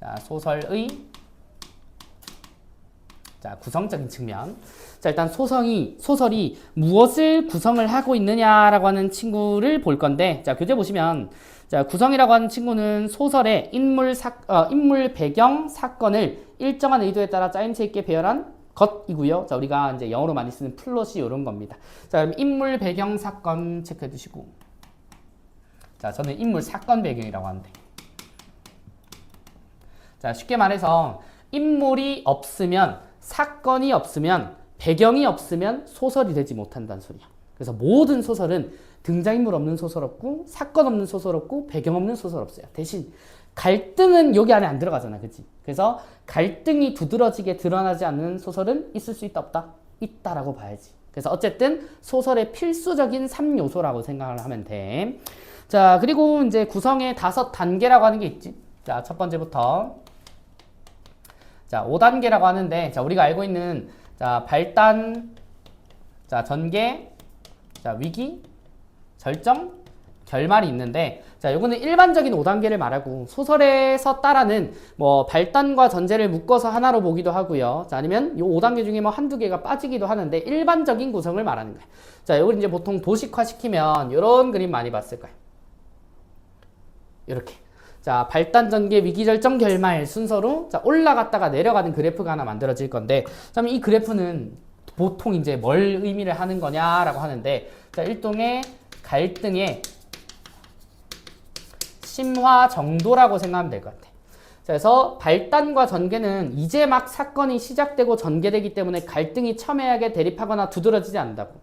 자, 소설의 자, 구성적인 측면. 자, 일단 소설이 무엇을 구성을 하고 있느냐라고 하는 친구를 볼 건데, 자, 교재 보시면, 자, 구성이라고 하는 친구는 소설의 인물 배경 사건을 일정한 의도에 따라 짜임새 있게 배열한 것이고요. 자, 우리가 이제 영어로 많이 쓰는 플롯이 이런 겁니다. 자, 그럼 인물 배경 사건 체크해 두시고. 자, 저는 인물 사건 배경이라고 하는데. 자, 쉽게 말해서 인물이 없으면, 사건이 없으면, 배경이 없으면 소설이 되지 못한다는 소리야. 그래서 모든 소설은 등장인물 없는 소설 없고, 사건 없는 소설 없고, 배경 없는 소설 없어요. 대신 갈등은 여기 안에 안 들어가잖아, 그치? 그래서 갈등이 두드러지게 드러나지 않는 소설은 있을 수 있다, 없다? 있다라고 봐야지. 그래서 어쨌든 소설의 필수적인 3요소라고 생각을 하면 돼. 자, 그리고 이제 구성의 5단계라고 하는 게 있지. 자, 첫 번째부터. 자, 5단계라고 하는데, 자, 우리가 알고 있는, 자, 발단, 자, 전개, 자, 위기, 절정, 결말이 있는데, 자, 요거는 일반적인 5단계를 말하고, 소설에서 따라는 뭐, 발단과 전제를 묶어서 하나로 보기도 하고요. 자, 아니면 요 5단계 중에 뭐 한두 개가 빠지기도 하는데, 일반적인 구성을 말하는 거예요. 자, 요걸 이제 보통 도식화 시키면, 요런 그림 많이 봤을 거예요. 요렇게. 자, 발단, 전개, 위기, 절정, 결말 순서로 자, 올라갔다가 내려가는 그래프가 하나 만들어질 건데, 그러면 이 그래프는 보통 이제 뭘 의미를 하는 거냐라고 하는데, 자, 일종의 갈등의 심화 정도라고 생각하면 될 것 같아. 자, 그래서 발단과 전개는 이제 막 사건이 시작되고 전개되기 때문에 갈등이 첨예하게 대립하거나 두드러지지 않는다고.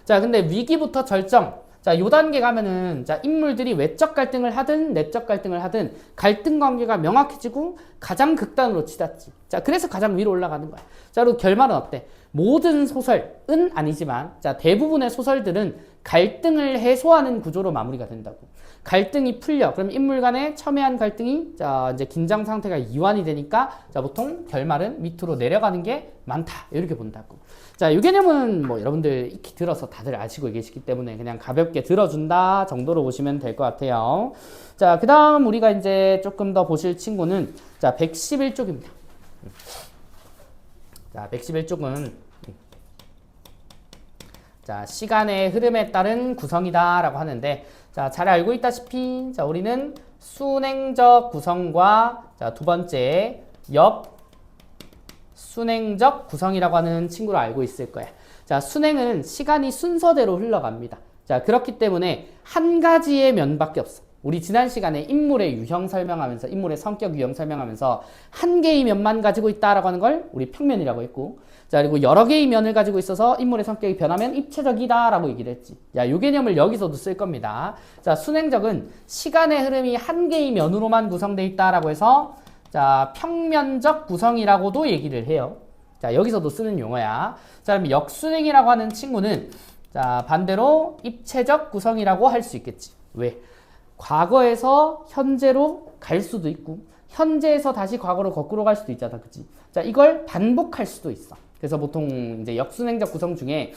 자, 근데 위기부터 절정. 자, 요 단계 가면은, 자, 인물들이 외적 갈등을 하든, 내적 갈등을 하든, 갈등 관계가 명확해지고, 가장 극단으로 치닫지. 자, 그래서 가장 위로 올라가는 거야. 자, 그리고 결말은 어때? 모든 소설은 아니지만, 자, 대부분의 소설들은 갈등을 해소하는 구조로 마무리가 된다고. 갈등이 풀려. 그럼 인물 간의 첨예한 갈등이, 자, 이제 긴장 상태가 이완이 되니까, 자, 보통 결말은 밑으로 내려가는 게 많다. 이렇게 본다고. 자, 이 개념은 뭐 여러분들 익히 들어서 다들 아시고 계시기 때문에 그냥 가볍게 들어준다 정도로 보시면 될 것 같아요. 자, 그 다음 우리가 이제 조금 더 보실 친구는 자, 111쪽입니다. 자, 111쪽은 자, 시간의 흐름에 따른 구성이다 라고 하는데, 자, 잘 알고 있다시피 자, 우리는 순행적 구성과 자, 두 번째 순행적 구성이라고 하는 친구를 알고 있을 거야. 자, 순행은 시간이 순서대로 흘러갑니다. 자, 그렇기 때문에 한 가지의 면밖에 없어. 우리 지난 시간에 인물의 유형 설명하면서, 인물의 성격 유형 설명하면서 한 개의 면만 가지고 있다라고 하는 걸 우리 평면이라고 했고, 자, 그리고 여러 개의 면을 가지고 있어서 인물의 성격이 변하면 입체적이다라고 얘기를 했지. 자, 이 개념을 여기서도 쓸 겁니다. 자, 순행적은 시간의 흐름이 한 개의 면으로만 구성되어 있다라고 해서 자, 평면적 구성이라고도 얘기를 해요. 자, 여기서도 쓰는 용어야. 자, 그럼 역순행이라고 하는 친구는 자, 반대로 입체적 구성이라고 할 수 있겠지. 왜? 과거에서 현재로 갈 수도 있고, 현재에서 다시 과거로 거꾸로 갈 수도 있잖아. 그치? 자, 이걸 반복할 수도 있어. 그래서 보통 이제 역순행적 구성 중에,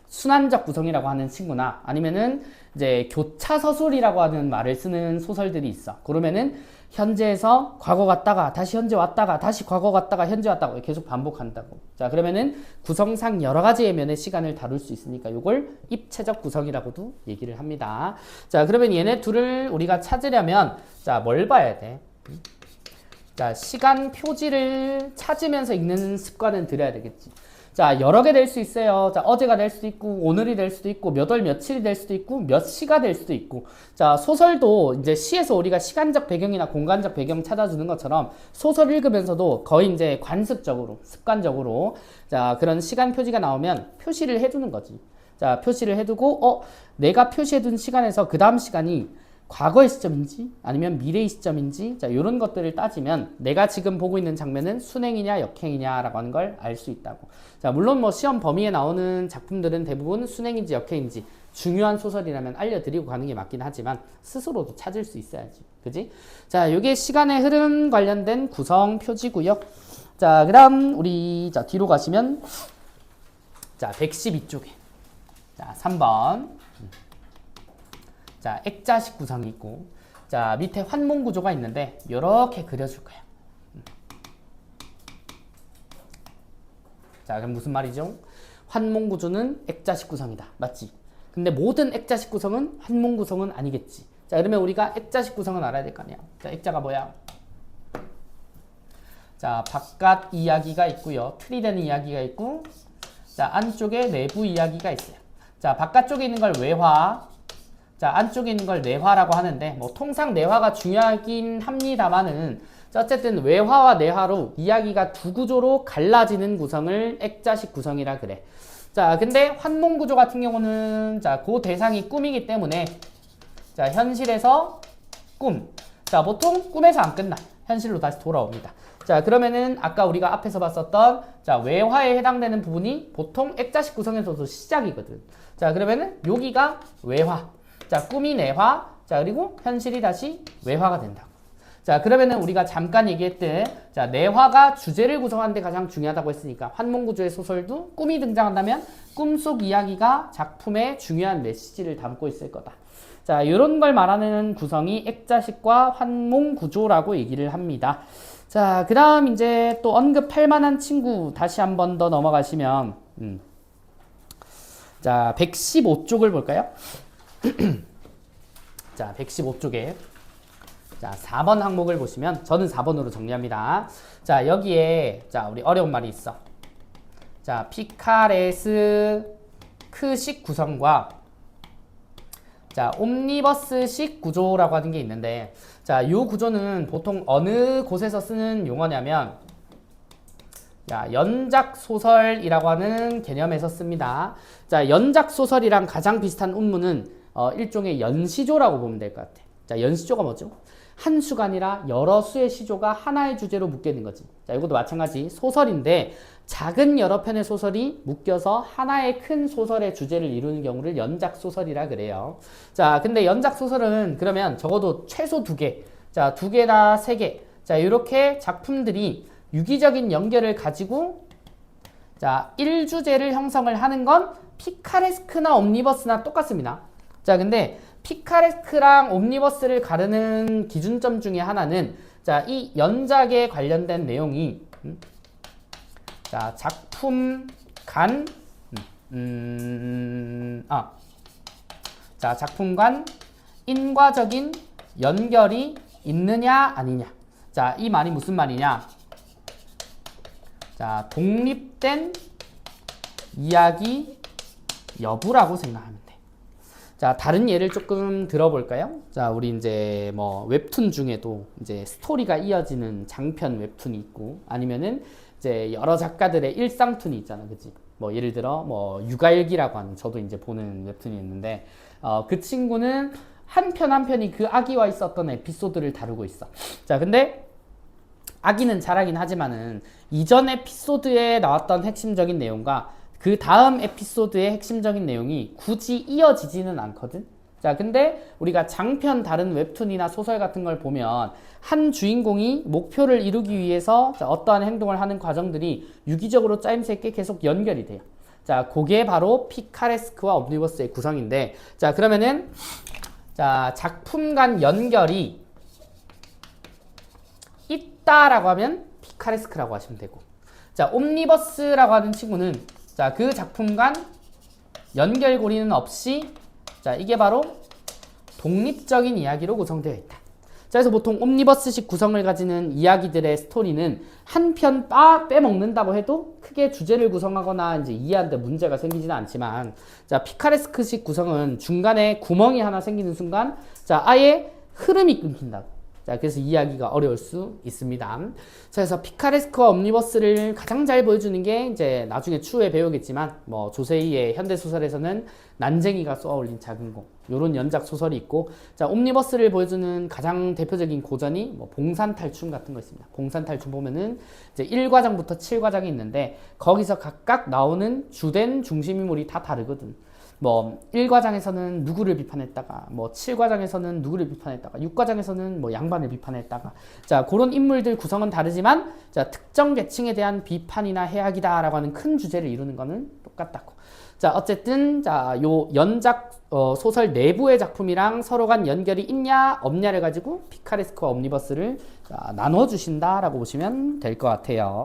순환적 구성이라고 하는 친구나 아니면은 이제 교차서술이라고 하는 말을 쓰는 소설들이 있어. 그러면은 현재에서 과거 갔다가 다시 현재 왔다가 다시 과거 갔다가 현재 왔다가 계속 반복한다고. 자, 그러면은 구성상 여러 가지의 면의 시간을 다룰 수 있으니까 이걸 입체적 구성이라고도 얘기를 합니다. 자, 그러면 얘네 둘을 우리가 찾으려면 자, 뭘 봐야 돼? 자, 시간 표지를 찾으면서 읽는 습관은 들여야 되겠지. 자, 여러 개 될 수 있어요. 자, 어제가 될 수도 있고, 오늘이 될 수도 있고, 몇 월 며칠이 될 수도 있고, 몇 시가 될 수도 있고. 자, 소설도 이제 시에서 우리가 시간적 배경이나 공간적 배경 찾아주는 것처럼 소설 읽으면서도 거의 이제 관습적으로, 습관적으로 자, 그런 시간 표지가 나오면 표시를 해두는 거지. 자, 표시를 해두고, 내가 표시해둔 시간에서 그 다음 시간이 과거의 시점인지 아니면 미래의 시점인지 자, 이런 것들을 따지면 내가 지금 보고 있는 장면은 순행이냐 역행이냐라고 하는 걸 알 수 있다고. 자, 물론 뭐 시험 범위에 나오는 작품들은 대부분 순행인지 역행인지 중요한 소설이라면 알려드리고 가는 게 맞긴 하지만 스스로도 찾을 수 있어야지. 그지? 자, 이게 시간의 흐름 관련된 구성 표지고요. 자, 그 다음 우리 자, 뒤로 가시면 자, 112쪽에 자, 3번 자, 액자식 구성이 있고, 자, 밑에 환몽 구조가 있는데 이렇게 그려줄 거예요. 자, 그럼 무슨 말이죠? 환몽 구조는 액자식 구성이다. 맞지? 근데 모든 액자식 구성은 환몽 구성은 아니겠지. 자, 그러면 우리가 액자식 구성은 알아야 될 거 아니야. 자, 액자가 뭐야? 자, 바깥 이야기가 있고요. 틀이 되는 이야기가 있고, 자, 안쪽에 내부 이야기가 있어요. 자, 바깥쪽에 있는 걸 외화, 자, 안쪽에 있는 걸 내화라고 하는데, 뭐 통상 내화가 중요하긴 합니다만은, 자, 어쨌든 외화와 내화로 이야기가 두 구조로 갈라지는 구성을 액자식 구성이라 그래. 자, 근데 환몽 구조 같은 경우는, 자, 그 대상이 꿈이기 때문에, 자, 현실에서 꿈. 자, 보통 꿈에서 안 끝나. 현실로 다시 돌아옵니다. 자, 그러면은 아까 우리가 앞에서 봤었던 자, 외화에 해당되는 부분이 보통 액자식 구성에서도 시작이거든. 자, 그러면은 여기가 외화. 자, 꿈이 내화. 자, 그리고 현실이 다시 외화가 된다고. 자, 그러면은 우리가 잠깐 얘기했던 자, 내화가 주제를 구성하는 데 가장 중요하다고 했으니까 환몽 구조의 소설도 꿈이 등장한다면 꿈속 이야기가 작품의 중요한 메시지를 담고 있을 거다. 자, 이런 걸 말하는 구성이 액자식과 환몽 구조라고 얘기를 합니다. 자, 그 다음 이제 또 언급할 만한 친구 다시 한 번 더 넘어가시면 자, 115쪽을 볼까요? 자, 115쪽에 자, 4번 항목을 보시면 저는 4번으로 정리합니다. 자, 여기에 자, 우리 어려운 말이 있어. 자, 피카레스크식 구성과 자, 옴니버스식 구조라고 하는 게 있는데 자, 이 구조는 보통 어느 곳에서 쓰는 용어냐면 자, 연작소설이라고 하는 개념에서 씁니다. 자, 연작소설이랑 가장 비슷한 운문은 일종의 연시조라고 보면 될 것 같아. 자, 연시조가 뭐죠? 한 수가 아니라 여러 수의 시조가 하나의 주제로 묶여 있는 거지. 자, 이것도 마찬가지 소설인데 작은 여러 편의 소설이 묶여서 하나의 큰 소설의 주제를 이루는 경우를 연작소설이라 그래요. 자, 근데 연작소설은 그러면 적어도 최소 2개, 자, 2개나 3개, 자, 이렇게 작품들이 유기적인 연결을 가지고 자, 1주제를 형성을 하는 건 피카레스크나 옴니버스나 똑같습니다. 자, 근데 피카레스크랑 옴니버스를 가르는 기준점 중에 하나는 자, 이 연작에 관련된 내용이 자, 작품 간 자, 작품 간 인과적인 연결이 있느냐 아니냐. 자, 이 말이 무슨 말이냐? 자, 독립된 이야기 여부라고 생각하면 돼. 자, 다른 예를 조금 들어볼까요? 자, 우리 이제 뭐 웹툰 중에도 이제 스토리가 이어지는 장편 웹툰이 있고 아니면은 이제 여러 작가들의 일상툰이 있잖아, 그치? 뭐 예를 들어 뭐 육아일기라고 하는 저도 이제 보는 웹툰이 있는데 그 친구는 한 편 한 편이 그 아기와 있었던 에피소드를 다루고 있어. 자, 근데 아기는 잘하긴 하지만은 이전 에피소드에 나왔던 핵심적인 내용과 그 다음 에피소드의 핵심적인 내용이 굳이 이어지지는 않거든. 자, 근데 우리가 장편 다른 웹툰이나 소설 같은 걸 보면 한 주인공이 목표를 이루기 위해서 자, 어떠한 행동을 하는 과정들이 유기적으로 짜임새 있게 계속 연결이 돼요. 자, 그게 바로 피카레스크와 옴니버스의 구성인데 자, 그러면은 자, 작품 간 연결이 있다라고 하면 피카레스크라고 하시면 되고 자, 옴니버스라고 하는 친구는 자, 그 작품 간 연결고리는 없이 자, 이게 바로 독립적인 이야기로 구성되어 있다. 자, 그래서 보통 옴니버스식 구성을 가지는 이야기들의 스토리는 한 편 빼먹는다고 해도 크게 주제를 구성하거나 이제 이해하는데 문제가 생기지는 않지만 자, 피카레스크식 구성은 중간에 구멍이 하나 생기는 순간 자, 아예 흐름이 끊긴다고. 자, 그래서 이해하기가 어려울 수 있습니다. 자, 그래서 피카레스크와 옴니버스를 가장 잘 보여주는 게 이제 나중에 추후에 배우겠지만 뭐 조세희의 현대소설에서는 난쟁이가 쏘아올린 작은 공 요런 연작 소설이 있고 자, 옴니버스를 보여주는 가장 대표적인 고전이 뭐 봉산탈춤 같은 거 있습니다. 봉산탈춤 보면은 이제 1과장부터 7과장이 있는데 거기서 각각 나오는 주된 중심인물이 다 다르거든. 뭐 1과장에서는 누구를 비판했다가 뭐 7과장에서는 누구를 비판했다가 6과장에서는 뭐 양반을 비판했다가 자, 그런 인물들 구성은 다르지만 자, 특정 계층에 대한 비판이나 해악이다 라고 하는 큰 주제를 이루는 거는 똑같다고. 자, 어쨌든 자, 요 연작 소설 내부의 작품이랑 서로 간 연결이 있냐 없냐를 가지고 피카레스크와 옴니버스를 나눠 주신다라고 보시면 될 것 같아요.